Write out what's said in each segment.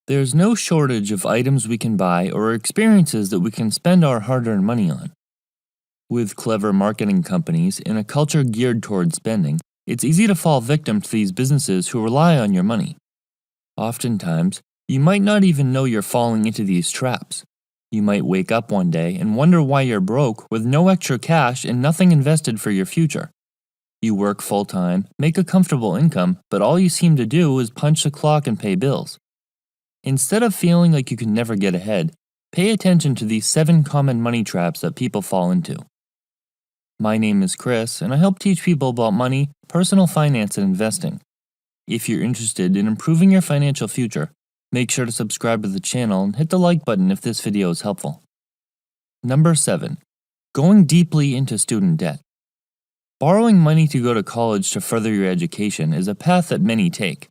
There's no shortage of items we can buy or experiences that we can spend our hard-earned money on. With clever marketing companies and a culture geared towards spending, it's easy to fall victim to these businesses who rely on your money. Oftentimes, you might not even know you're falling into these traps. You might wake up one day and wonder why you're broke with no extra cash and nothing invested for your future. You work full-time, make a comfortable income, but all you seem to do is punch the clock and pay bills. Instead of feeling like you can never get ahead, pay attention to these 7 common money traps that people fall into. My name is Chris, and I help teach people about money, personal finance, and investing. If you're interested in improving your financial future, make sure to subscribe to the channel and hit the like button if this video is helpful. Number 7. Going deeply into student debt. Borrowing money to go to college to further your education is a path that many take.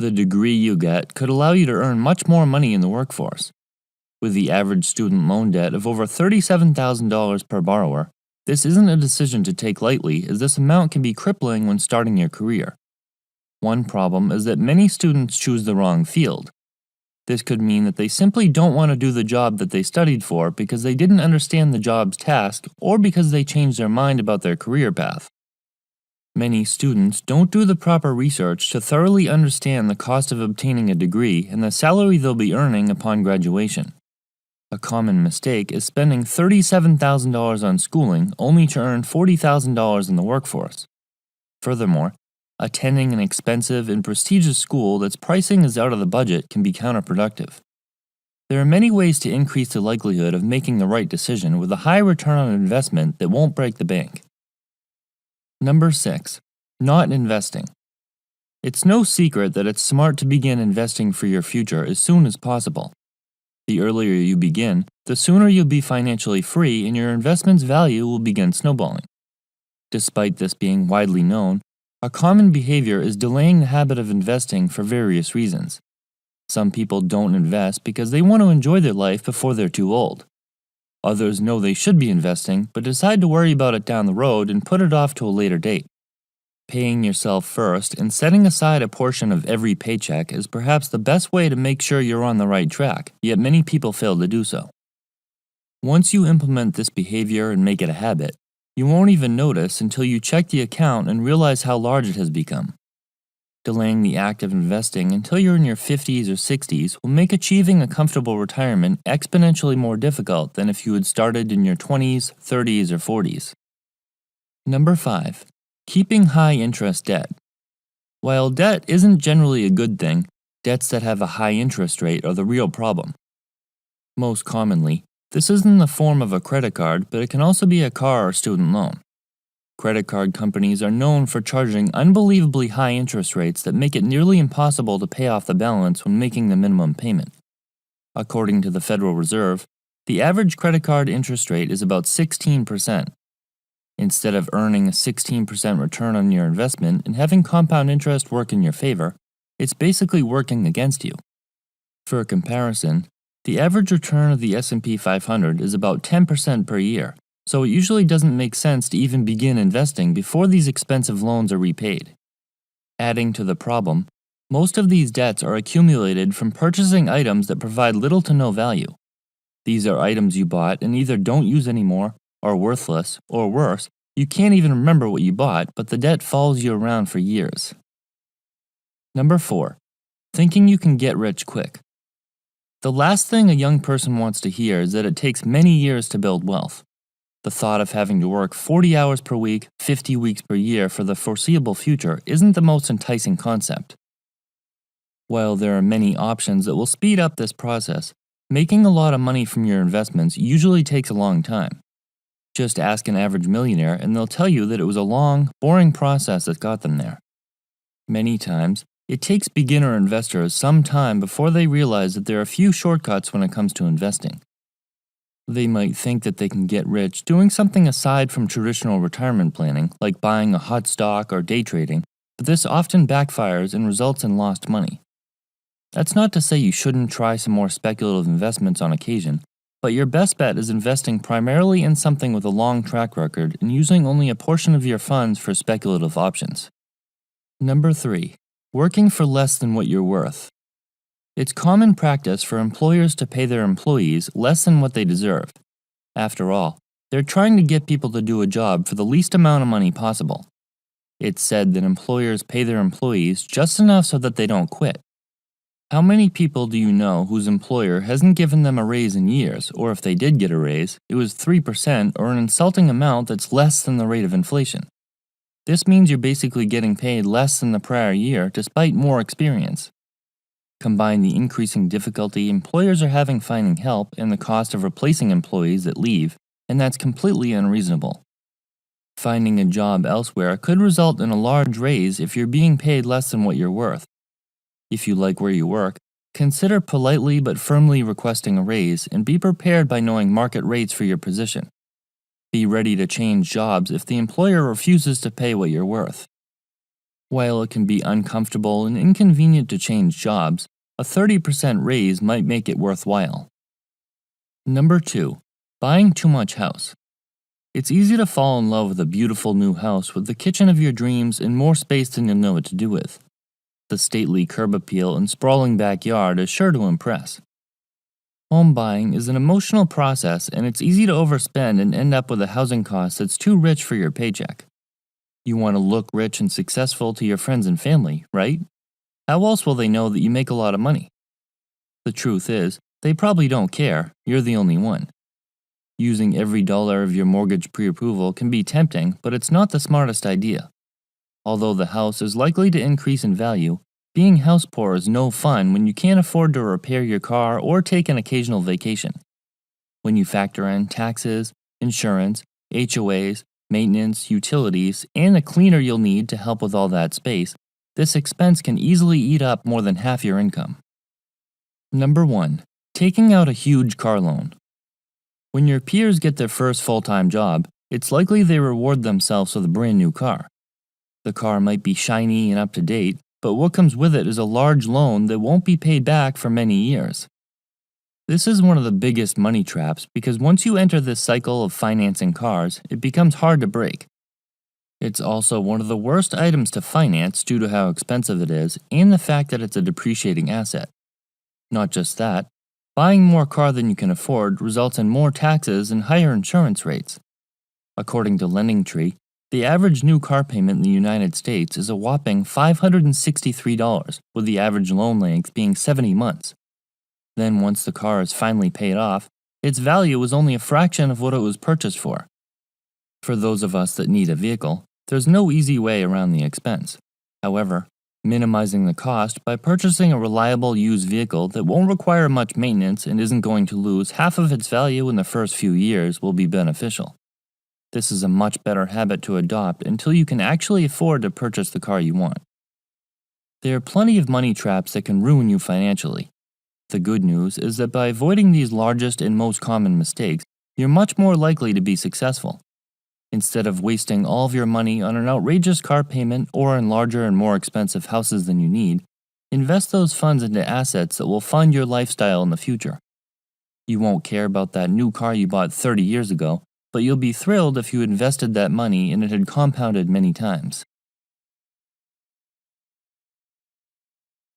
The degree you get could allow you to earn much more money in the workforce. With the average student loan debt of over $37,000 per borrower, this isn't a decision to take lightly, as this amount can be crippling when starting your career. One problem is that many students choose the wrong field. This could mean that they simply don't want to do the job that they studied for because they didn't understand the job's task or because they changed their mind about their career path. Many students don't do the proper research to thoroughly understand the cost of obtaining a degree and the salary they'll be earning upon graduation. A common mistake is spending $37,000 on schooling only to earn $40,000 in the workforce. Furthermore, attending an expensive and prestigious school that's pricing is out of the budget can be counterproductive. There are many ways to increase the likelihood of making the right decision with a high return on investment that won't break the bank. Number 6. Not investing. It's no secret that it's smart to begin investing for your future as soon as possible. The earlier you begin, the sooner you'll be financially free and your investment's value will begin snowballing. Despite this being widely known, a common behavior is delaying the habit of investing for various reasons. Some people don't invest because they want to enjoy their life before they're too old. Others know they should be investing, but decide to worry about it down the road and put it off to a later date. Paying yourself first and setting aside a portion of every paycheck is perhaps the best way to make sure you're on the right track, yet many people fail to do so. Once you implement this behavior and make it a habit, you won't even notice until you check the account and realize how large it has become. Delaying the act of investing until you're in your 50s or 60s will make achieving a comfortable retirement exponentially more difficult than if you had started in your 20s, 30s, or 40s. Number 5. Keeping high-interest debt. While debt isn't generally a good thing, debts that have a high interest rate are the real problem. Most commonly, this is in the form of a credit card, but it can also be a car or student loan. Credit card companies are known for charging unbelievably high interest rates that make it nearly impossible to pay off the balance when making the minimum payment. According to the Federal Reserve, the average credit card interest rate is about 16%. Instead of earning a 16% return on your investment and having compound interest work in your favor, it's basically working against you. For a comparison, the average return of the S&P 500 is about 10% per year, so it usually doesn't make sense to even begin investing before these expensive loans are repaid. Adding to the problem, most of these debts are accumulated from purchasing items that provide little to no value. These are items you bought and either don't use anymore, are worthless, or worse, you can't even remember what you bought, but the debt follows you around for years. Number 4. Thinking you can get rich quick. The last thing a young person wants to hear is that it takes many years to build wealth. The thought of having to work 40 hours per week, 50 weeks per year for the foreseeable future isn't the most enticing concept. While there are many options that will speed up this process, making a lot of money from your investments usually takes a long time. Just ask an average millionaire and they'll tell you that it was a long, boring process that got them there. Many times, it takes beginner investors some time before they realize that there are few shortcuts when it comes to investing. They might think that they can get rich doing something aside from traditional retirement planning, like buying a hot stock or day trading, but this often backfires and results in lost money. That's not to say you shouldn't try some more speculative investments on occasion, but your best bet is investing primarily in something with a long track record and using only a portion of your funds for speculative options. Number 3. Working for less than what you're worth. It's common practice for employers to pay their employees less than what they deserve. After all, they're trying to get people to do a job for the least amount of money possible. It's said that employers pay their employees just enough so that they don't quit. How many people do you know whose employer hasn't given them a raise in years, or if they did get a raise, it was 3% or an insulting amount that's less than the rate of inflation? This means you're basically getting paid less than the prior year despite more experience. Combine the increasing difficulty employers are having finding help and the cost of replacing employees that leave, and that's completely unreasonable. Finding a job elsewhere could result in a large raise if you're being paid less than what you're worth. If you like where you work, consider politely but firmly requesting a raise and be prepared by knowing market rates for your position. Be ready to change jobs if the employer refuses to pay what you're worth. While it can be uncomfortable and inconvenient to change jobs, a 30% raise might make it worthwhile. Number 2. Buying too much house. It's easy to fall in love with a beautiful new house with the kitchen of your dreams and more space than you'll know what to do with. The stately curb appeal and sprawling backyard is sure to impress. Home buying is an emotional process, and it's easy to overspend and end up with a housing cost that's too rich for your paycheck. You want to look rich and successful to your friends and family, right? How else will they know that you make a lot of money? The truth is, they probably don't care, you're the only one. Using every dollar of your mortgage pre-approval can be tempting, but it's not the smartest idea. Although the house is likely to increase in value, being house poor is no fun when you can't afford to repair your car or take an occasional vacation. When you factor in taxes, insurance, HOAs, maintenance, utilities, and the cleaner you'll need to help with all that space, this expense can easily eat up more than half your income. Number 1. Taking out a huge car loan. When your peers get their first full-time job, it's likely they reward themselves with a brand new car. The car might be shiny and up to date, but what comes with it is a large loan that won't be paid back for many years. This is one of the biggest money traps because once you enter this cycle of financing cars, it becomes hard to break. It's also one of the worst items to finance due to how expensive it is and the fact that it's a depreciating asset. Not just that, buying more car than you can afford results in more taxes and higher insurance rates. According to LendingTree, the average new car payment in the United States is a whopping $563, with the average loan length being 70 months. Then once the car is finally paid off, its value is only a fraction of what it was purchased for. For those of us that need a vehicle, there's no easy way around the expense. However, minimizing the cost by purchasing a reliable used vehicle that won't require much maintenance and isn't going to lose half of its value in the first few years will be beneficial. This is a much better habit to adopt until you can actually afford to purchase the car you want. There are plenty of money traps that can ruin you financially. The good news is that by avoiding these largest and most common mistakes, you're much more likely to be successful. Instead of wasting all of your money on an outrageous car payment or in larger and more expensive houses than you need, invest those funds into assets that will fund your lifestyle in the future. You won't care about that new car you bought 30 years ago, but you'll be thrilled if you invested that money and it had compounded many times.